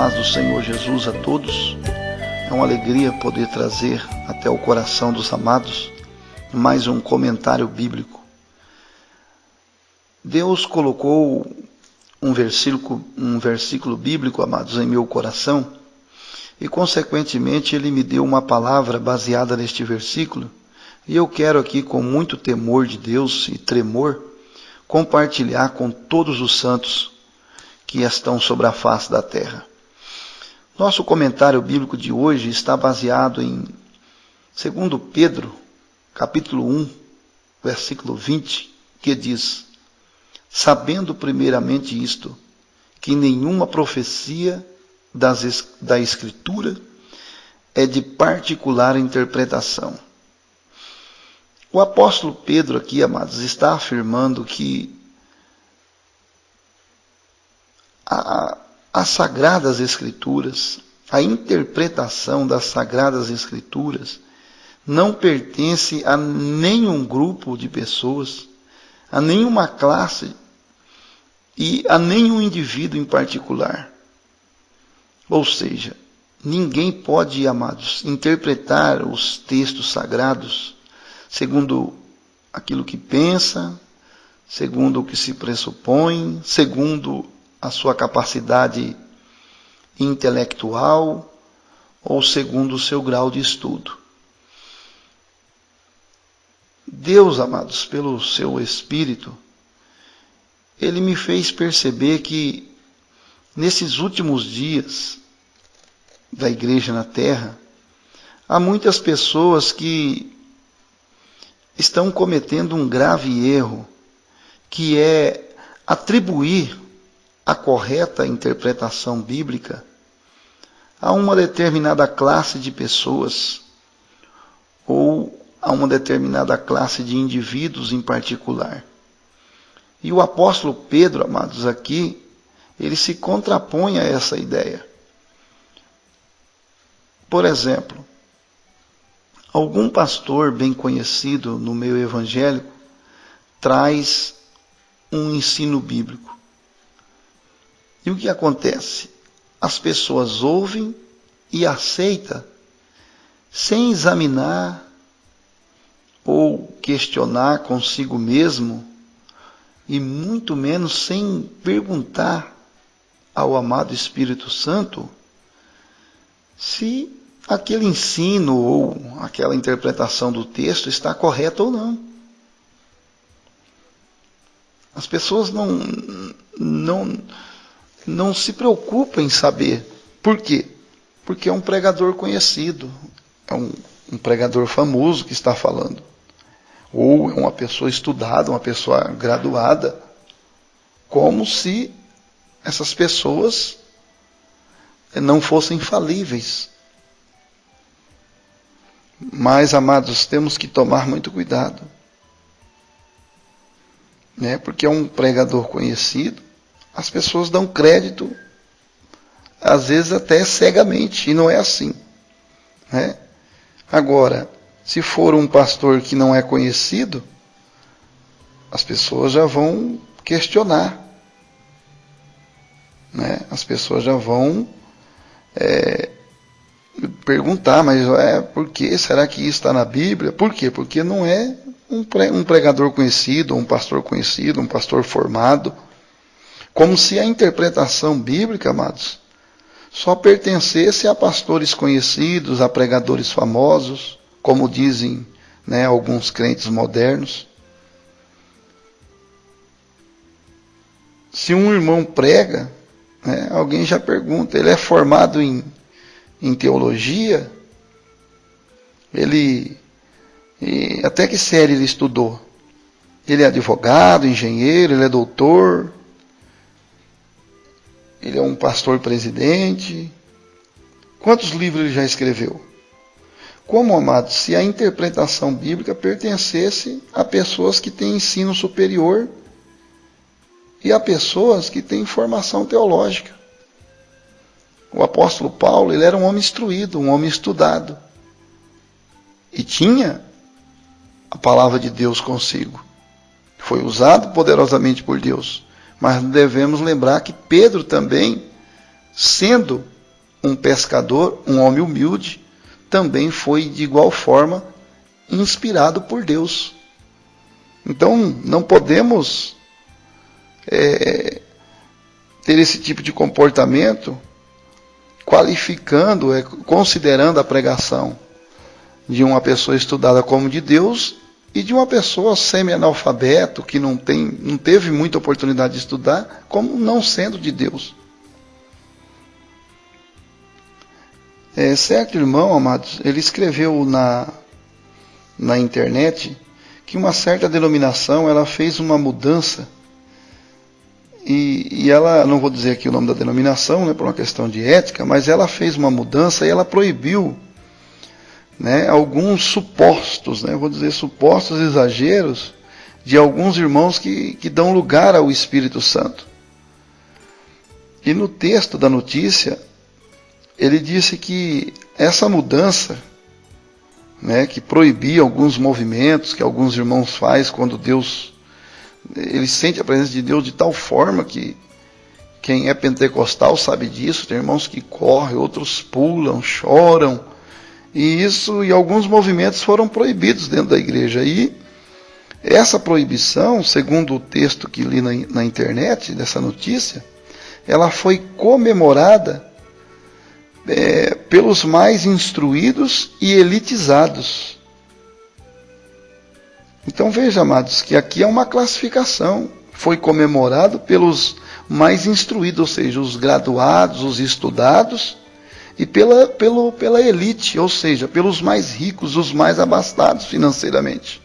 paz do Senhor Jesus a todos. É uma alegria poder trazer até o coração dos amados mais um comentário bíblico. Deus colocou um versículo bíblico, amados, em meu coração e, consequentemente, Ele me deu uma palavra baseada neste versículo e eu quero aqui, com muito temor de Deus e tremor, compartilhar com todos os santos que estão sobre a face da terra. Nosso comentário bíblico de hoje está baseado em 2 Pedro, capítulo 1, versículo 20, que diz: sabendo primeiramente isto, que nenhuma profecia da Escritura é de particular interpretação. O apóstolo Pedro aqui, amados, está afirmando que as Sagradas Escrituras, a interpretação das Sagradas Escrituras, não pertence a nenhum grupo de pessoas, a nenhuma classe e a nenhum indivíduo em particular. Ou seja, ninguém pode, amados, interpretar os textos sagrados segundo aquilo que pensa, segundo o que se pressupõe, segundo a sua capacidade intelectual ou segundo o seu grau de estudo. Deus, amados, pelo seu Espírito, Ele me fez perceber que nesses últimos dias da igreja na terra, há muitas pessoas que estão cometendo um grave erro, que é atribuir a correta interpretação bíblica a uma determinada classe de pessoas ou a uma determinada classe de indivíduos em particular. E o apóstolo Pedro, amados, aqui, ele se contrapõe a essa ideia. Por exemplo, algum pastor bem conhecido no meio evangélico traz um ensino bíblico. E o que acontece? As pessoas ouvem e aceitam sem examinar ou questionar consigo mesmo e muito menos sem perguntar ao amado Espírito Santo se aquele ensino ou aquela interpretação do texto está correta ou não. As pessoas não se preocupa em saber. Por quê? Porque é um pregador conhecido, é um pregador famoso que está falando. Ou é uma pessoa estudada, uma pessoa graduada. Como se essas pessoas não fossem falíveis. Mas, amados, temos que tomar muito cuidado. Porque é um pregador conhecido. As pessoas dão crédito, às vezes até cegamente, e não é assim. Agora, se for um pastor que não é conhecido, as pessoas já vão questionar. As pessoas já vão perguntar, mas por que? Será que isso está na Bíblia? Por quê? Porque não é um pregador conhecido, um pastor conhecido, um pastor formado. Como se a interpretação bíblica, amados, só pertencesse a pastores conhecidos, a pregadores famosos, como dizem alguns crentes modernos. Se um irmão prega, alguém já pergunta, ele é formado em teologia? Até que série ele estudou? Ele é advogado, engenheiro, ele é doutor? Ele é um pastor presidente? Quantos livros ele já escreveu? Como, amados, se a interpretação bíblica pertencesse a pessoas que têm ensino superior e a pessoas que têm formação teológica. O apóstolo Paulo, ele era um homem instruído, um homem estudado. E tinha a palavra de Deus consigo. Foi usado poderosamente por Deus. Mas devemos lembrar que Pedro também, sendo um pescador, um homem humilde, também foi de igual forma inspirado por Deus. Então não podemos ter esse tipo de comportamento qualificando, considerando a pregação de uma pessoa estudada como de Deus e de uma pessoa semi-analfabeto que não teve muita oportunidade de estudar, como não sendo de Deus. Certo irmão, amados, ele escreveu na internet que uma certa denominação ela fez uma mudança e ela, não vou dizer aqui o nome da denominação, né, por uma questão de ética, mas ela fez uma mudança e ela proibiu, né, alguns supostos, né, vou dizer supostos exageros de alguns irmãos que dão lugar ao Espírito Santo. E no texto da notícia, ele disse que essa mudança, né, que proibia alguns movimentos que alguns irmãos fazem quando ele sente a presença de Deus de tal forma que quem é pentecostal sabe disso, tem irmãos que correm, outros pulam, choram, e alguns movimentos foram proibidos dentro da igreja. E essa proibição, segundo o texto que li na internet, dessa notícia, ela foi comemorada pelos mais instruídos e elitizados. Então veja, amados, que aqui é uma classificação. Foi comemorado pelos mais instruídos, ou seja, os graduados, os estudados, e pela elite, ou seja, pelos mais ricos, os mais abastados financeiramente.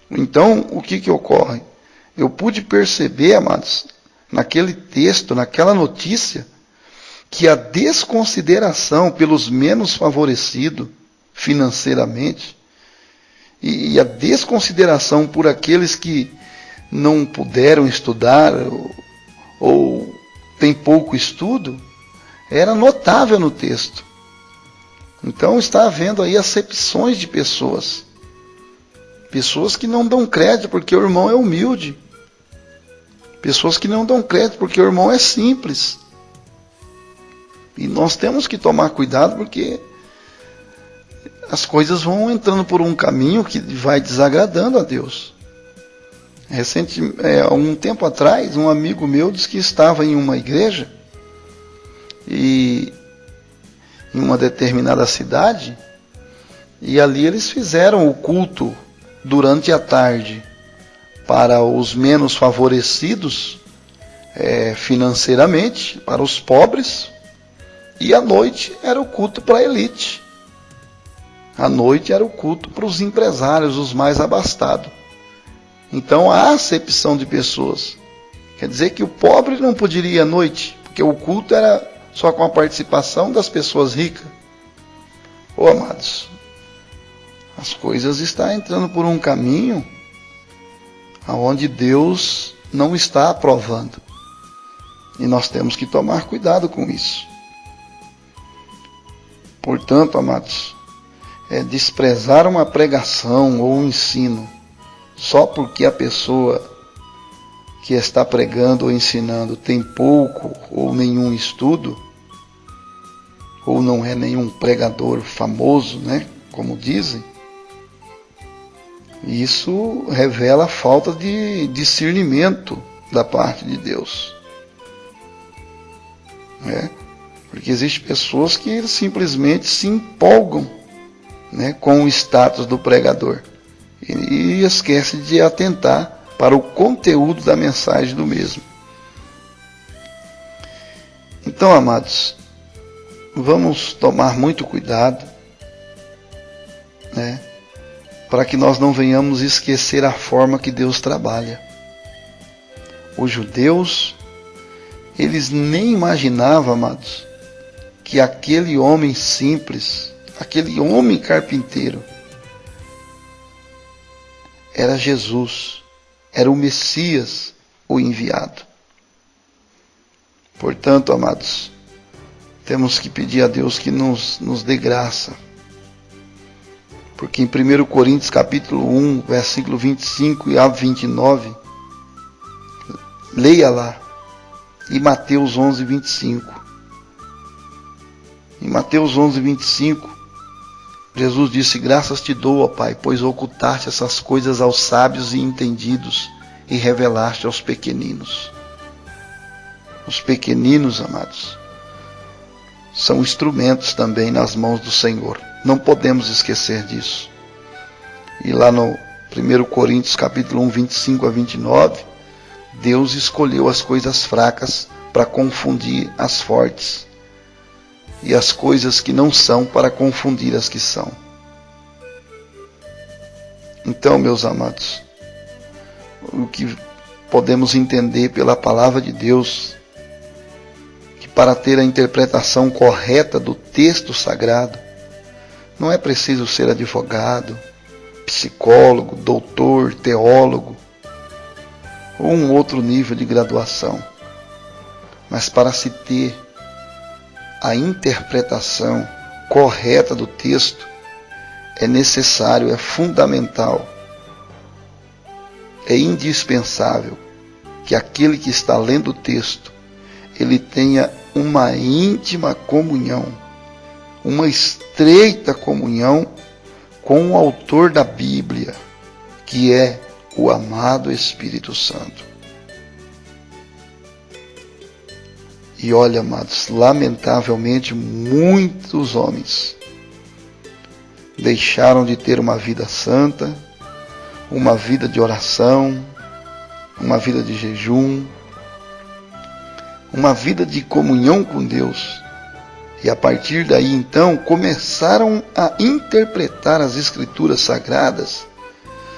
Então, o que ocorre? Eu pude perceber, amados, naquele texto, naquela notícia, que a desconsideração pelos menos favorecidos financeiramente e a desconsideração por aqueles que não puderam estudar ou têm pouco estudo era notável no texto. Então está havendo aí acepções de pessoas que não dão crédito porque o irmão é humilde, pessoas que não dão crédito porque o irmão é simples. E nós temos que tomar cuidado porque as coisas vão entrando por um caminho que vai desagradando a Deus. Há um tempo atrás, um amigo meu disse que estava em uma igreja, e em uma determinada cidade, e ali eles fizeram o culto durante a tarde para os menos favorecidos financeiramente, para os pobres, e à noite era o culto para a elite. À noite era o culto para os empresários, os mais abastados. Então há acepção de pessoas. Quer dizer que o pobre não poderia ir à noite, porque o culto era só com a participação das pessoas ricas. Amados, as coisas estão entrando por um caminho onde Deus não está aprovando. E nós temos que tomar cuidado com isso. Portanto, amados, desprezar uma pregação ou um ensino só porque a pessoa que está pregando ou ensinando tem pouco ou nenhum estudo, ou não é nenhum pregador famoso, né, como dizem, isso revela a falta de discernimento da parte de Deus. Porque existem pessoas que simplesmente se empolgam, né, com o status do pregador e esquecem de atentar para o conteúdo da mensagem do mesmo. Então, amados, vamos tomar muito cuidado, né, para que nós não venhamos esquecer a forma que Deus trabalha. Os judeus, eles nem imaginavam, amados, que aquele homem simples, aquele homem carpinteiro, era Jesus, era o Messias, o enviado. Portanto, amados, temos que pedir a Deus que nos dê graça. Porque em 1 Coríntios capítulo 1, versículo 25 e a 29, leia lá, e Mateus 11, 25, Em Mateus 11:25, Jesus disse: graças te dou, ó Pai, pois ocultaste essas coisas aos sábios e entendidos e revelaste aos pequeninos. Os pequeninos, amados, são instrumentos também nas mãos do Senhor. Não podemos esquecer disso. E lá no 1 Coríntios capítulo 1, 25 a 29, Deus escolheu as coisas fracas para confundir as fortes, e as coisas que não são para confundir as que são. Então, meus amados, o que podemos entender pela palavra de Deus, que para ter a interpretação correta do texto sagrado, não é preciso ser advogado, psicólogo, doutor, teólogo, ou um outro nível de graduação. Mas para se ter a interpretação correta do texto, é necessário, é fundamental, é indispensável que aquele que está lendo o texto, ele tenha uma íntima comunhão, uma estreita comunhão com o autor da Bíblia, que é o amado Espírito Santo. E olha, amados, lamentavelmente muitos homens deixaram de ter uma vida santa, uma vida de oração, uma vida de jejum, uma vida de comunhão com Deus. E a partir daí, então, começaram a interpretar as Escrituras Sagradas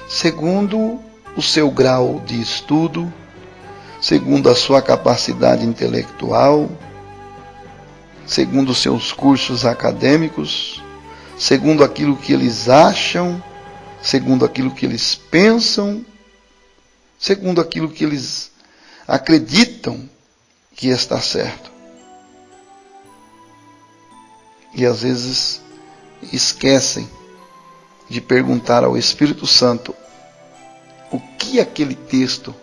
segundo o seu grau de estudo, segundo a sua capacidade intelectual, segundo os seus cursos acadêmicos, segundo aquilo que eles acham, segundo aquilo que eles pensam, segundo aquilo que eles acreditam que está certo. E às vezes esquecem de perguntar ao Espírito Santo o que aquele texto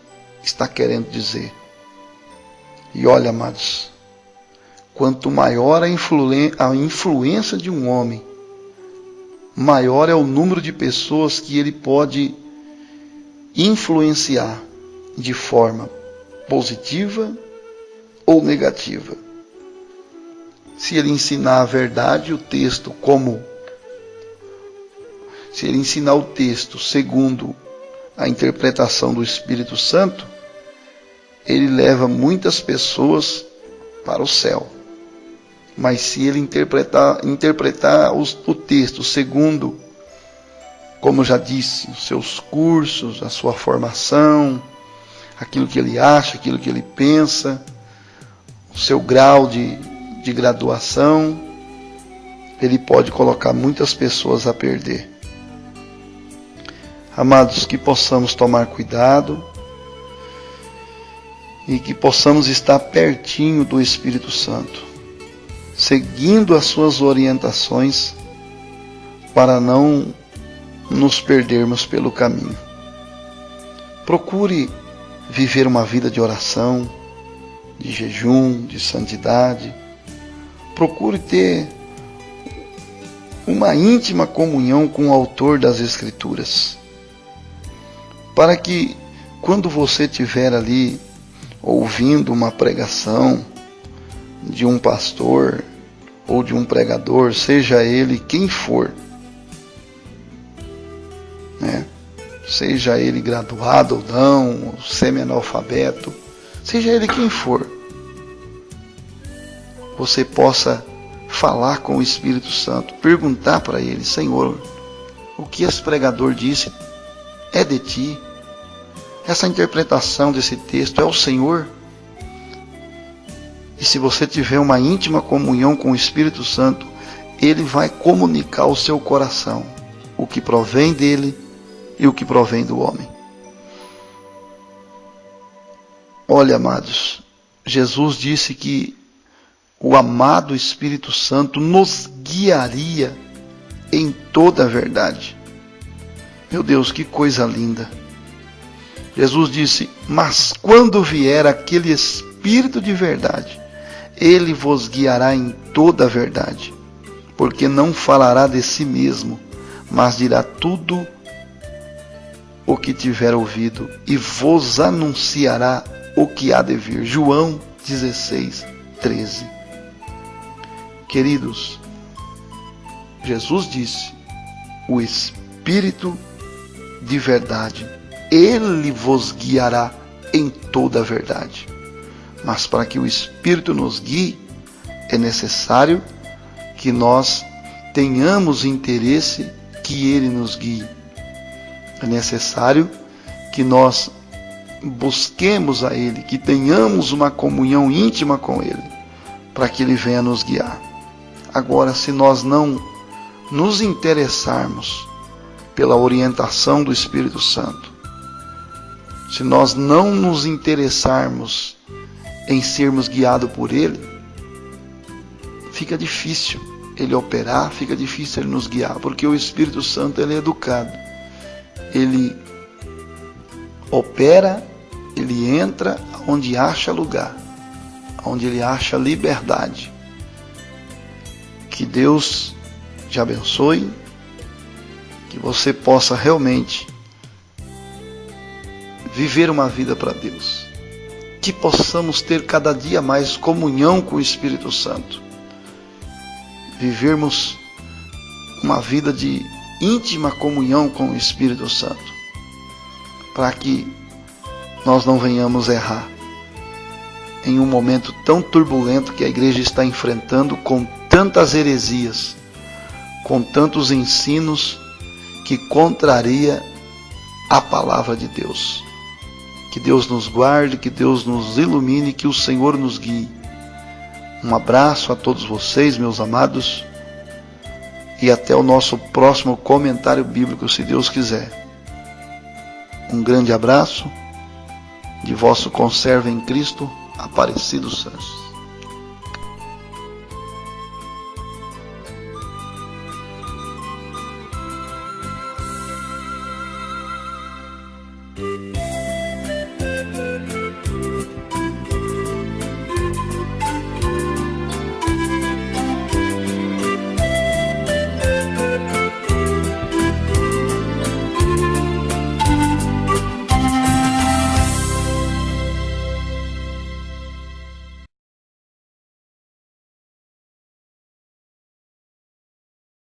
está querendo dizer. E olha, amados, quanto maior a influência de um homem, maior é o número de pessoas que ele pode influenciar de forma positiva ou negativa. Se ele ensinar a verdade, o texto se ele ensinar o texto segundo a interpretação do Espírito Santo, ele leva muitas pessoas para o céu. Mas se ele interpretar o texto segundo, como já disse, os seus cursos, a sua formação, aquilo que ele acha, aquilo que ele pensa, o seu grau de graduação, ele pode colocar muitas pessoas a perder. Amados, que possamos tomar cuidado e que possamos estar pertinho do Espírito Santo, seguindo as suas orientações para não nos perdermos pelo caminho. Procure viver uma vida de oração, de jejum, de santidade. Procure ter uma íntima comunhão com o autor das Escrituras, para que quando você estiver ali ouvindo uma pregação de um pastor ou de um pregador, seja ele quem for, né? Seja ele graduado ou não, ou semi-analfabeto, seja ele quem for, você possa falar com o Espírito Santo, perguntar para ele: Senhor, o que esse pregador disse é de ti? Essa interpretação desse texto é o Senhor? E se você tiver uma íntima comunhão com o Espírito Santo, ele vai comunicar ao seu coração o que provém dele e o que provém do homem. Olha, amados, Jesus disse que o amado Espírito Santo nos guiaria em toda a verdade. Meu Deus, que coisa linda! Jesus disse: mas quando vier aquele Espírito de verdade, Ele vos guiará em toda a verdade, porque não falará de si mesmo, mas dirá tudo o que tiver ouvido, e vos anunciará o que há de vir. João 16:13. Queridos, Jesus disse, o Espírito de verdade, Ele vos guiará em toda a verdade. Mas para que o Espírito nos guie, é necessário que nós tenhamos interesse que Ele nos guie. É necessário que nós busquemos a Ele, que tenhamos uma comunhão íntima com Ele, para que Ele venha nos guiar. Agora, se nós não nos interessarmos pela orientação do Espírito Santo, se nós não nos interessarmos em sermos guiados por Ele, fica difícil Ele operar, fica difícil Ele nos guiar, porque o Espírito Santo, Ele é educado. Ele opera, Ele entra onde acha lugar, onde Ele acha liberdade. Que Deus te abençoe, que você possa realmente viver uma vida para Deus. Que possamos ter cada dia mais comunhão com o Espírito Santo. Vivermos uma vida de íntima comunhão com o Espírito Santo, para que nós não venhamos errar em um momento tão turbulento que a igreja está enfrentando, com tantas heresias, com tantos ensinos que contraria a palavra de Deus. Que Deus nos guarde, que Deus nos ilumine, que o Senhor nos guie. Um abraço a todos vocês, meus amados, e até o nosso próximo comentário bíblico, se Deus quiser. Um grande abraço de vosso conservo em Cristo, Aparecido Santos.